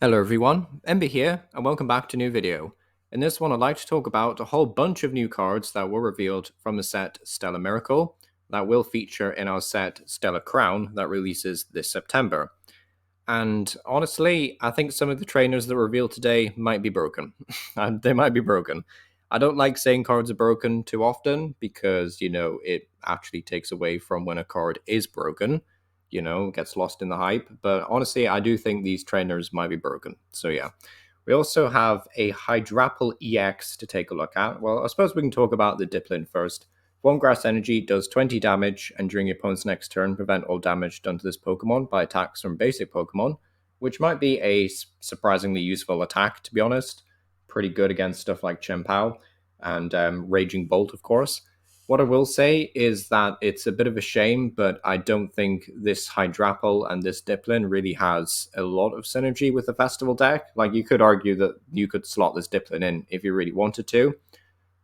Hello everyone, Ember here, and welcome back to a new video. In this one I'd like to talk about a whole bunch of new cards that were revealed from the set Stellar Miracle that will feature in our set Stellar Crown that releases this September. And honestly, I think some of the trainers that were revealed today might be broken. They might be broken. I don't like saying cards are broken too often because, it actually takes away from when a card is broken, gets lost in the hype. But honestly, I do think these trainers might be broken. So yeah. We also have a Hydrapple EX to take a look at. Well, I suppose we can talk about the Diplin first. One Grass Energy does 20 damage, and during your opponent's next turn, prevent all damage done to this Pokemon by attacks from basic Pokemon, which might be a surprisingly useful attack, to be honest. Pretty good against stuff like Chien-Pao and Raging Bolt, of course. What I will say is that it's a bit of a shame, but I don't think this Hydrapple and this Diplin really has a lot of synergy with the Festival deck. Like, you could argue that you could slot this Diplin in if you really wanted to,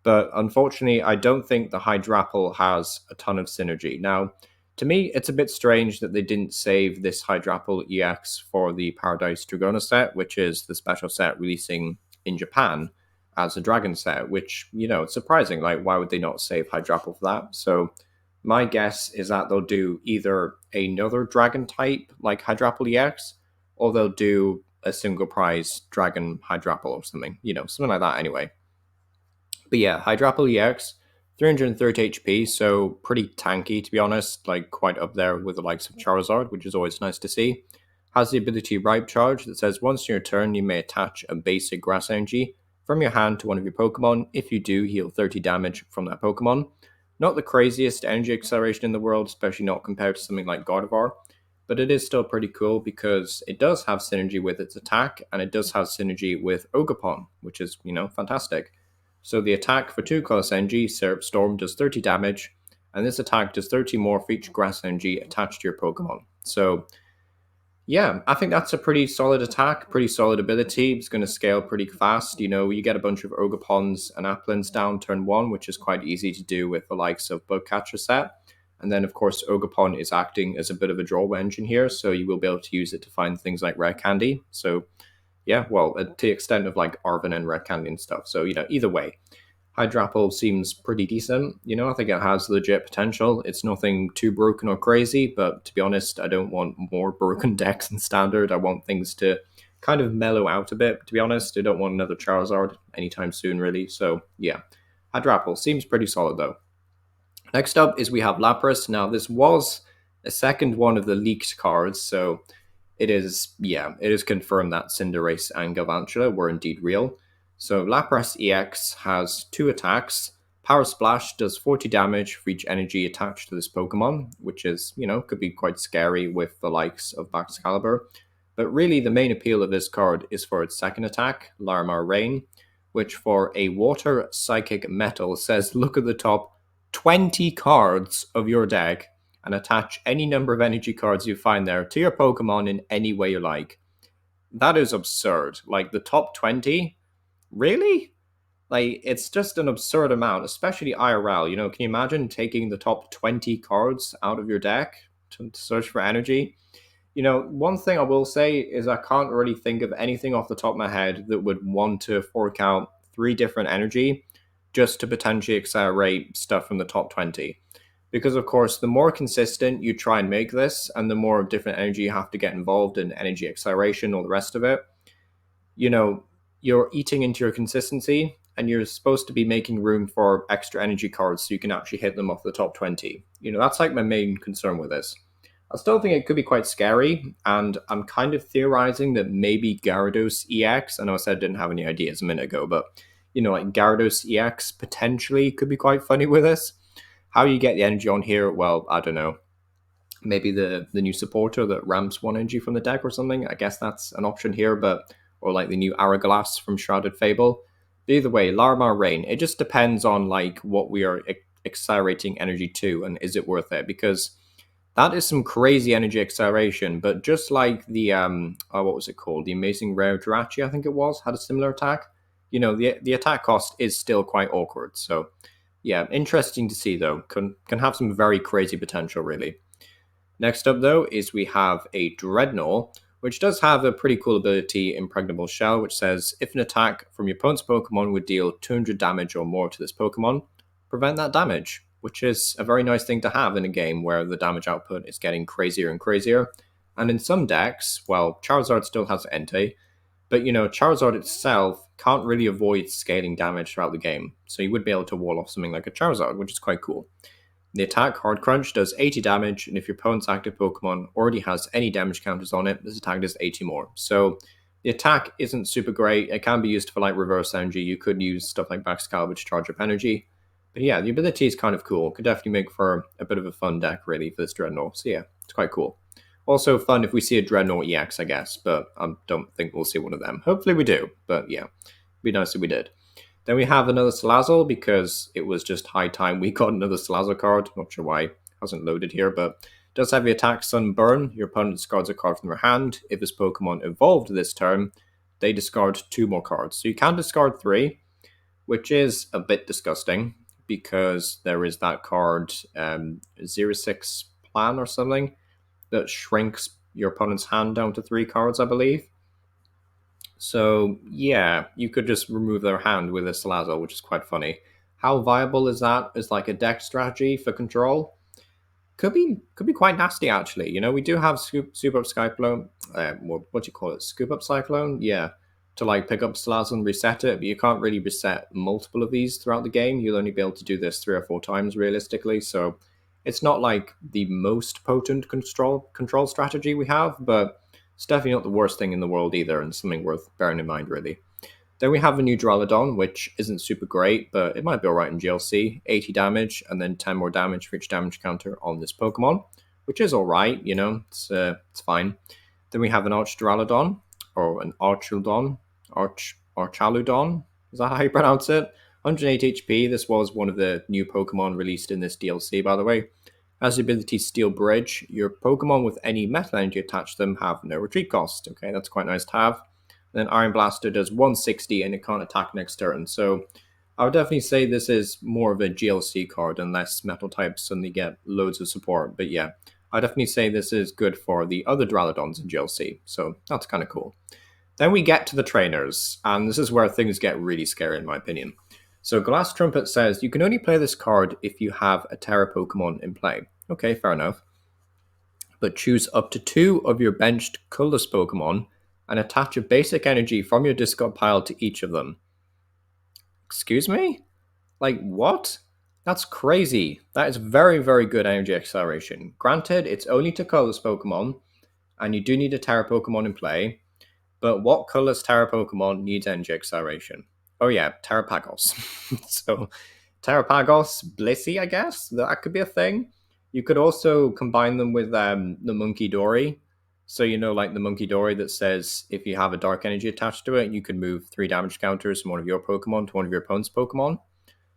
but unfortunately, I don't think the Hydrapple has a ton of synergy. Now, to me, it's a bit strange that they didn't save this Hydrapple EX for the Paradise Dragona set, which is the special set releasing in Japan as a Dragon set, which, it's surprising. Like, why would they not save Hydrapple for that? So, my guess is that they'll do either another Dragon type like Hydrapple EX, or they'll do a single prize Dragon Hydrapple or something, something like that anyway. But yeah, Hydrapple EX, 330 HP, so pretty tanky to be honest, like quite up there with the likes of Charizard, which is always nice to see. Has the ability Ripe Charge that says once in your turn you may attach a basic Grass Energy from your hand to one of your Pokemon. If you do, heal 30 damage from that Pokemon. Not the craziest energy acceleration in the world, especially not compared to something like Gardevoir, but it is still pretty cool because it does have synergy with its attack, and it does have synergy with Ogerpon, which is, fantastic. So the attack for 2 Colorless Energy, Syrup Storm, does 30 damage, and this attack does 30 more for each Grass Energy attached to your Pokemon. So, yeah, I think that's a pretty solid attack, pretty solid ability. It's going to scale pretty fast. You get a bunch of Ogerpons and Applins down turn 1, which is quite easy to do with the likes of Bugcatcher set. And then, of course, Ogerpon is acting as a bit of a draw engine here, so you will be able to use it to find things like Rare Candy. So, yeah, well, to the extent of like Arven and Red Candy and stuff. So, either way, Hydrapple seems pretty decent. I think it has legit potential. It's nothing too broken or crazy, but to be honest, I don't want more broken decks than standard. I want things to kind of mellow out a bit, to be honest. I don't want another Charizard anytime soon, really. So, yeah, Hydrapple seems pretty solid, though. Next up is we have Lapras. Now, this was a second one of the leaked cards, so it is confirmed that Cinderace and Galvantula were indeed real. So Lapras EX has 2 attacks. Power Splash does 40 damage for each energy attached to this Pokemon, which is, could be quite scary with the likes of Baxcalibur. But really, the main appeal of this card is for its second attack, Larimar Rain, which for a Water Psychic Metal says look at the top 20 cards of your deck and attach any number of energy cards you find there to your Pokemon in any way you like. That is absurd. Like, the top 20? Really? Like, it's just an absurd amount, especially IRL. Can you imagine taking the top 20 cards out of your deck to search for energy? One thing I will say is I can't really think of anything off the top of my head that would want to fork out 3 different energy just to potentially accelerate stuff from the top 20. Because, of course, the more consistent you try and make this, and the more different energy you have to get involved in energy acceleration, all the rest of it, you're eating into your consistency, and you're supposed to be making room for extra energy cards so you can actually hit them off the top 20. That's like my main concern with this. I still think it could be quite scary, and I'm kind of theorizing that maybe Gyarados EX, I know I said I didn't have any ideas a minute ago, but, like Gyarados EX potentially could be quite funny with this. How you get the energy on here, well, I don't know. Maybe the new supporter that ramps 1 energy from the deck or something. I guess that's an option here, or like the new Araglass from Shrouded Fable. But either way, Larimar Rain, it just depends on like what we are accelerating energy to, and is it worth it? Because that is some crazy energy acceleration, but just like the what was it called? The Amazing Rare Jirachi, I think it was, had a similar attack. The attack cost is still quite awkward. So yeah, interesting to see though. Can have some very crazy potential, really. Next up though is we have a Dreadnought, which does have a pretty cool ability, Impregnable Shell, which says if an attack from your opponent's Pokemon would deal 200 damage or more to this Pokemon, prevent that damage, which is a very nice thing to have in a game where the damage output is getting crazier and crazier. And in some decks, well, Charizard still has Entei, but Charizard itself can't really avoid scaling damage throughout the game, so you would be able to wall off something like a Charizard, which is quite cool. The attack, Hard Crunch, does 80 damage, and if your opponent's active Pokemon already has any damage counters on it, this attack does 80 more. So the attack isn't super great. It can be used for like reverse energy. You could use stuff like Baxcalibur to charge up energy. But yeah, the ability is kind of cool. Could definitely make for a bit of a fun deck, really, for this Dreadnought. So yeah, it's quite cool. Also fun if we see a Dreadnought EX, I guess, but I don't think we'll see one of them. Hopefully we do, but yeah, it'd be nice if we did. Then we have another Salazzle because it was just high time we got another Salazzle card. Not sure why it hasn't loaded here, but it does have the attack Sunburn. Your opponent discards a card from their hand. If this Pokemon evolved this turn, they discard 2 more cards. So you can discard 3, which is a bit disgusting because there is that card 06 Plan or something that shrinks your opponent's hand down to 3 cards, I believe. So yeah, you could just remove their hand with a Salazzle, which is quite funny. How viable is that as like a deck strategy for control? Could be quite nasty actually. We do have Scoop Up Cyclone. What do you call it? Scoop Up Cyclone? Yeah, to like pick up Salazzle and reset it, but you can't really reset multiple of these throughout the game. You'll only be able to do this 3 or 4 times realistically. So it's not like the most potent control strategy we have, but it's definitely not the worst thing in the world either, and something worth bearing in mind, really. Then we have a new Duraludon, which isn't super great, but it might be alright in GLC. 80 damage, and then 10 more damage for each damage counter on this Pokemon, which is alright, it's fine. Then we have an Duraludon, or an Archaludon. Archaludon? Is that how you pronounce it? 108 HP. This was one of the new Pokemon released in this DLC, by the way. Has the ability Steel Bridge. Your Pokemon with any metal energy attached to them have no retreat cost. Okay, that's quite nice to have. And then Iron Blaster does 160 and it can't attack next turn. So I would definitely say this is more of a GLC card unless metal types suddenly get loads of support. But yeah, I definitely say this is good for the other Duraludons in GLC. So that's kind of cool. Then we get to the trainers, and this is where things get really scary in my opinion. So Glass Trumpet says, you can only play this card if you have a Terra Pokemon in play. Okay, fair enough. But choose up to 2 of your benched colorless Pokemon and attach a basic energy from your discard pile to each of them. Excuse me? Like, what? That's crazy. That is very, very good energy acceleration. Granted, it's only to colorless Pokemon, and you do need a Terra Pokemon in play, but what colorless Terra Pokemon needs energy acceleration? Oh yeah, Terapagos. So, Terapagos, Blissey, I guess? That could be a thing. You could also combine them with the Monkey Dory. So, like the Monkey Dory that says if you have a dark energy attached to it, you can move 3 damage counters from one of your Pokemon to one of your opponent's Pokemon.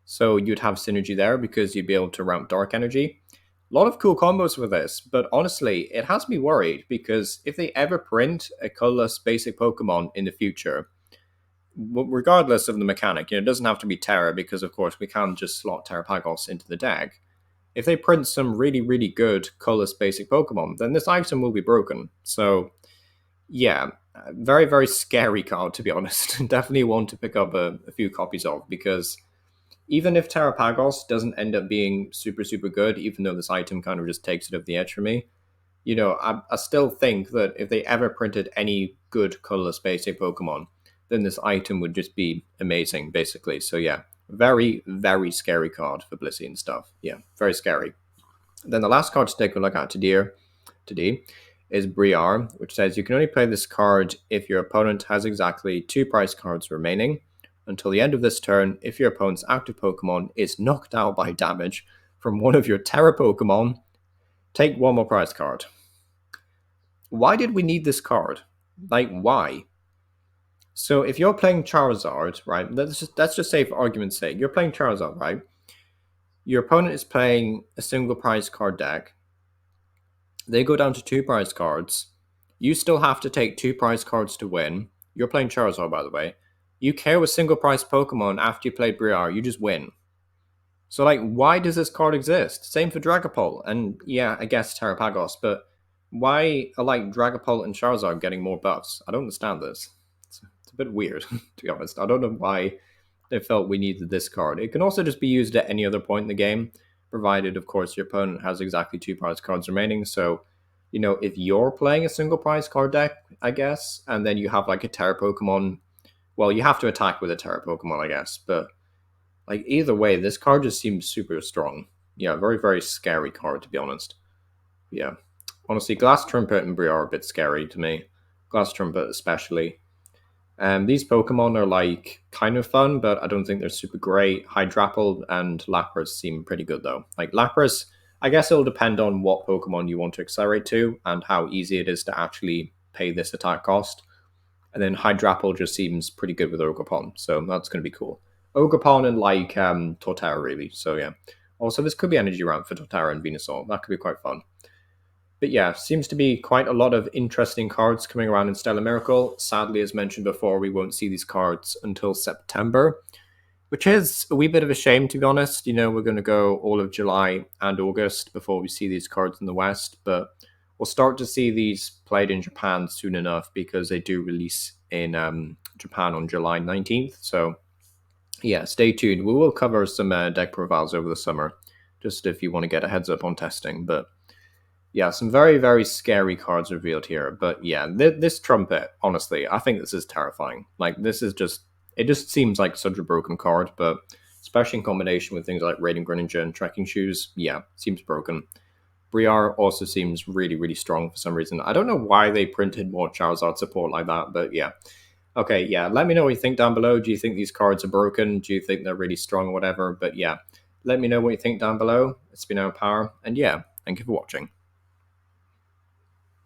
So you'd have synergy there because you'd be able to ramp dark energy. A lot of cool combos with this, but honestly, it has me worried because if they ever print a colorless basic Pokemon in the future, regardless of the mechanic, it doesn't have to be Terra because, of course, we can't just slot Terapagos into the deck. If they print some really, really good colorless basic Pokemon, then this item will be broken. So, yeah, very, very scary card, to be honest. Definitely one to pick up a few copies of because even if Terapagos doesn't end up being super, super good, even though this item kind of just takes it off the edge for me, I still think that if they ever printed any good colorless basic Pokemon, then this item would just be amazing, basically. So yeah, very, very scary card for Blissey and stuff. Yeah, very scary. Then the last card to take a look at today is Briar, which says you can only play this card if your opponent has exactly 2 prize cards remaining. Until the end of this turn, if your opponent's active Pokemon is knocked out by damage from one of your Terra Pokemon, take 1 more prize card. Why did we need this card? Like, why? So if you're playing Charizard, right, let's just say for argument's sake, you're playing Charizard, right? Your opponent is playing a single prize card deck. They go down to 2 prize cards. You still have to take 2 prize cards to win. You're playing Charizard, by the way. You KO a single prize Pokemon after you play Briar, you just win. So, like, why does this card exist? Same for Dragapult, and yeah, I guess Terapagos, but Why are like Dragapult and Charizard getting more buffs? I don't understand this. It's a bit weird, to be honest. I don't know why they felt we needed this card. It can also just be used at any other point in the game, provided, of course, your opponent has exactly 2 prize cards remaining. So, if you're playing a single prize card deck, I guess, and then you have like a Terra Pokemon, well, you have to attack with a Terra Pokemon, I guess. But like either way, this card just seems super strong. Yeah, very, very scary card, to be honest. Yeah. Honestly, Glass Trumpet and Briar are a bit scary to me. Glass Trumpet especially. These Pokemon are like kind of fun, but I don't think they're super great. Hydrapple and Lapras seem pretty good though. Like Lapras, I guess it'll depend on what Pokemon you want to accelerate to and how easy it is to actually pay this attack cost. And then Hydrapple just seems pretty good with Ogerpon, so that's going to be cool. Ogerpon and like Torterra really. So yeah. Also, this could be energy ramp for Torterra and Venusaur. That could be quite fun. But yeah, seems to be quite a lot of interesting cards coming around in Stellar Miracle. Sadly, as mentioned before, we won't see these cards until September, which is a wee bit of a shame, to be honest. We're going to go all of July and August before we see these cards in the West, but we'll start to see these played in Japan soon enough because they do release in Japan on July 19th. So yeah, stay tuned. We will cover some deck profiles over the summer, just if you want to get a heads up on testing, but yeah, some very, very scary cards revealed here. But yeah, this trumpet, honestly, I think this is terrifying. Like, it just seems like such a broken card, but especially in combination with things like Raiding Greninja and Trekking Shoes, yeah, seems broken. Briar also seems really, really strong for some reason. I don't know why they printed more Charizard support like that, but yeah. Okay, yeah, let me know what you think down below. Do you think these cards are broken? Do you think they're really strong or whatever? But yeah, let me know what you think down below. It's been our power, and yeah, thank you for watching.